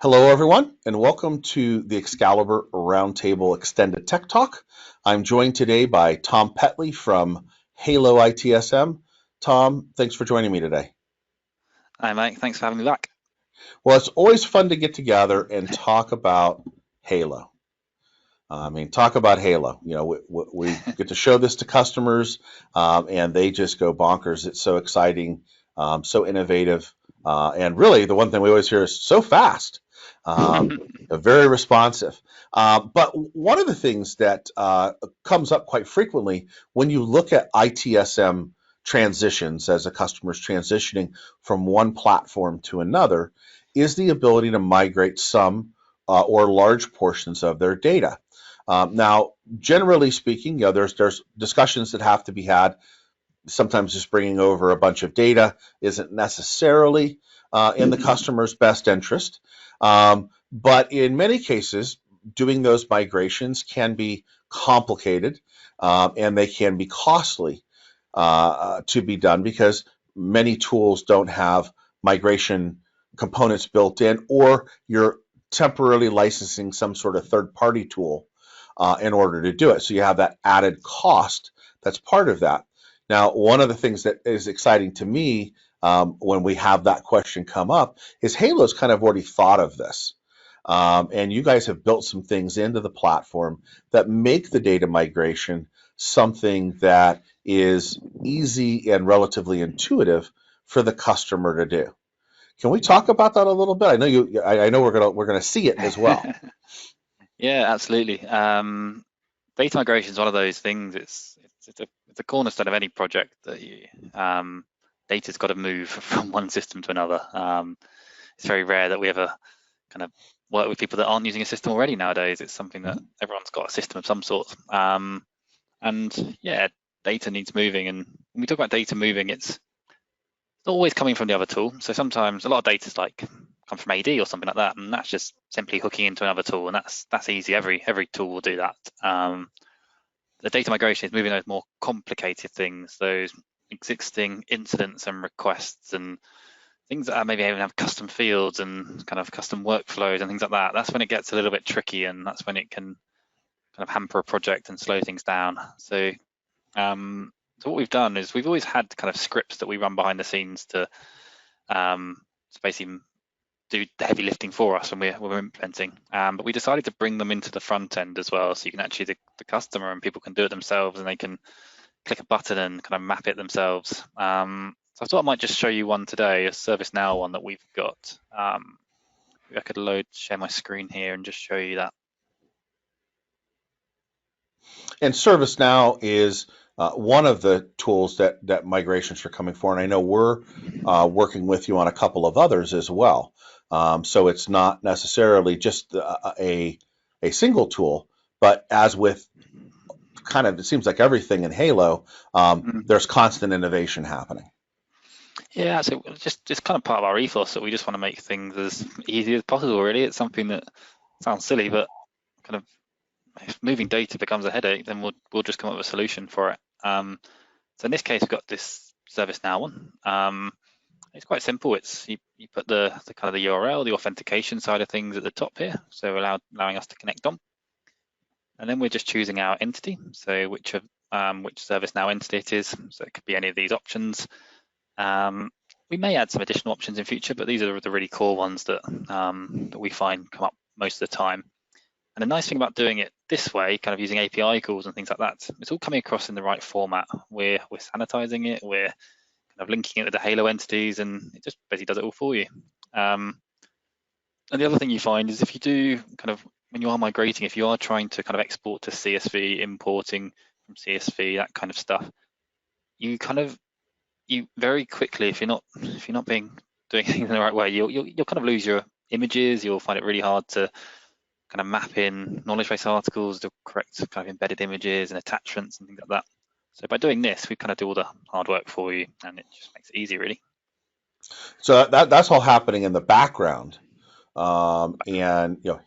Hello, everyone, and welcome to the Excalibur Roundtable Extended Tech Talk. I'm joined today by Tom Petley from HaloITSM. Tom, thanks for joining me today. Hi, Mike. Thanks for having me back. Well, it's always fun to get together and talk about Halo. Talk about Halo. We get to show this to customers, and they just go bonkers. It's so exciting, so innovative, and really the one thing we always hear is so fast, um, very responsive. But one of the things that comes up quite frequently when you look at ITSM transitions as a customer's transitioning from one platform to another is the ability to migrate some or large portions of their data. Now, generally speaking, there's discussions that have to be had. Sometimes just bringing over a bunch of data isn't necessarily in the customer's best interest. But in many cases, doing those migrations can be complicated and they can be costly to be done because many tools don't have migration components built in, or you're temporarily licensing some sort of third-party tool in order to do it. So you have that added cost that's part of that. Now, one of the things that is exciting to me when we have that question come up is Halo's kind of already thought of this. And you guys have built some things into the platform that make the data migration something that is easy and relatively intuitive for the customer to do. Can we talk about that a little bit? I know you. I know we're gonna see it as well. Yeah, absolutely. Data migration is one of those things. It's a cornerstone of any project that data's got to move from one system to another. It's very rare that we ever kind of work with people that aren't using a system already nowadays. It's something that everyone's got a system of some sort. And yeah, data needs moving. And when we talk about data moving, it's always coming from the other tool. So sometimes a lot of data is like come from AD or something like that, and that's just simply hooking into another tool, and that's easy. Every tool will do that. The data migration is moving those more complicated things, those existing incidents and requests and things that maybe even have custom fields and kind of custom workflows and things like that. That's when it gets a little bit tricky, and that's when it can kind of hamper a project and slow things down. So what we've done is we've always had kind of scripts that we run behind the scenes to basically do the heavy lifting for us when we're implementing. But we decided to bring them into the front end as well, so you can actually the customer and people can do it themselves, and they can click a button and kind of map it themselves. So I thought I might just show you one today, a ServiceNow one that we've got. I could share my screen here and just show you that. And ServiceNow is one of the tools that migrations are coming for, and I know we're working with you on a couple of others as well. So it's not necessarily just a single tool, but as with kind of it seems like everything in Halo, Mhm. there's constant innovation happening. Yeah, so just kind of part of our ethos that we just want to make things as easy as possible, really. It's something that sounds silly, but kind of if moving data becomes a headache, then we'll just come up with a solution for it. So in this case, we've got this ServiceNow one. It's quite simple. It's you put the kind of the URL, the authentication side of things at the top here, so allowing us to connect on, and then we're just choosing our entity. So which ServiceNow entity it is. So it could be any of these options. We may add some additional options in future, but these are the really core ones that we find come up most of the time. And the nice thing about doing it this way, kind of using API calls and things like that, it's all coming across in the right format. We're sanitizing it, we're kind of linking it with the Halo entities, and it just basically does it all for you. Um, and the other thing you find is if you do kind of, when you are migrating, if you are trying to kind of export to CSV, importing from CSV, that kind of stuff, you kind of, you very quickly, if you're not doing things in the right way, you'll kind of lose your images. You'll find it really hard to kind of map in knowledge base articles, the correct kind of embedded images and attachments and things like that. So by doing this, we kind of do all the hard work for you, and it just makes it easy, really. So that's all happening in the background. And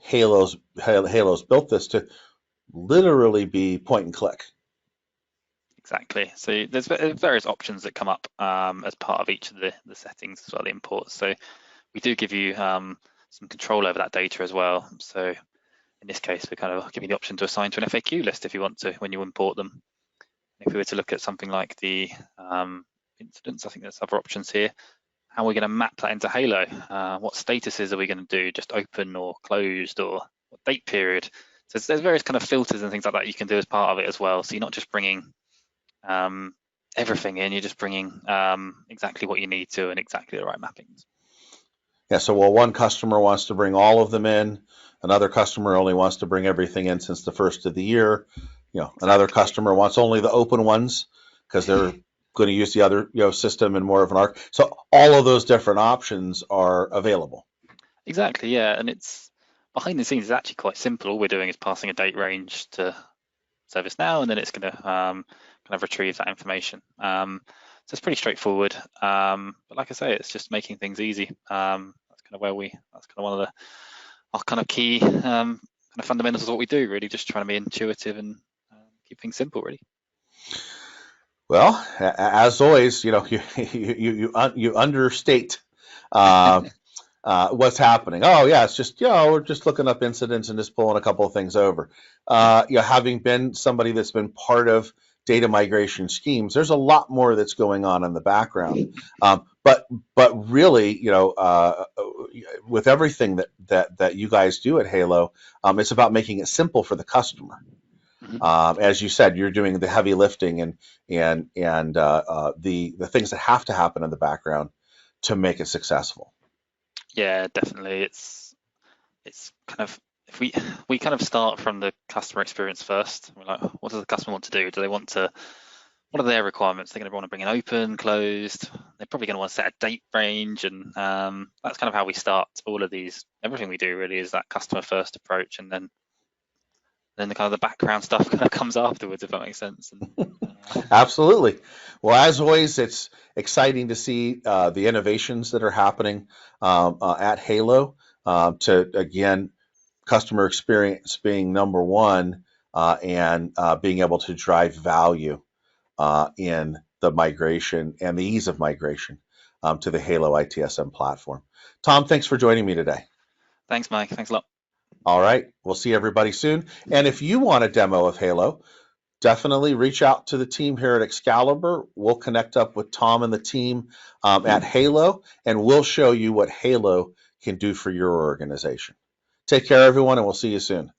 Halo's built this to literally be point and click. Exactly. So there's various options that come up as part of each of the settings as well, the imports. So we do give you some control over that data as well. So in this case, we're kind of giving the option to assign to an FAQ list if you want to when you import them. If we were to look at something like the incidents, I think there's other options here. How are we going to map that into Halo? What statuses are we going to do? Just open or closed, or what date period? So there's various kind of filters and things like that you can do as part of it as well. So you're not just bringing everything in, you're just bringing exactly what you need to and exactly the right mappings. Yeah, so while one customer wants to bring all of them in, another customer only wants to bring everything in since the first of the year. Another customer wants only the open ones because they're going to use the other system in more of an arc. So all of those different options are available. Exactly, yeah, and it's behind the scenes. It's actually quite simple. All we're doing is passing a date range to ServiceNow, and then it's going to kind of retrieve that information. So it's pretty straightforward. But like I say, it's just making things easy. That's kind of one of our kind of key kind of fundamentals of what we do. Really, just trying to be intuitive and keep things simple. Really. Well, as always, you understate what's happening. Oh yeah, it's just we're just looking up incidents and just pulling a couple of things over. Having been somebody that's been part of data migration schemes, there's a lot more that's going on in the background. But really, with everything that you guys do at Halo, it's about making it simple for the customer. As you said, you're doing the heavy lifting and the things that have to happen in the background to make it successful. Yeah, definitely. It's kind of, if we kind of start from the customer experience first. We're like, what does the customer want to do? What are their requirements? They're going to want to bring an open, closed. They're probably going to want to set a date range, and that's kind of how we start all of these. Everything we do really is that customer first approach, and then the kind of the background stuff kind of comes afterwards, if that makes sense. Absolutely. Well, as always, it's exciting to see the innovations that are happening at Halo to, again, customer experience being number one and being able to drive value in the migration and the ease of migration to the HaloITSM platform. Tom, thanks for joining me today. Thanks, Mike. Thanks a lot. All right. We'll see everybody soon. And if you want a demo of Halo, definitely reach out to the team here at Excalibur. We'll connect up with Tom and the team at Halo, and we'll show you what Halo can do for your organization. Take care, everyone, and we'll see you soon.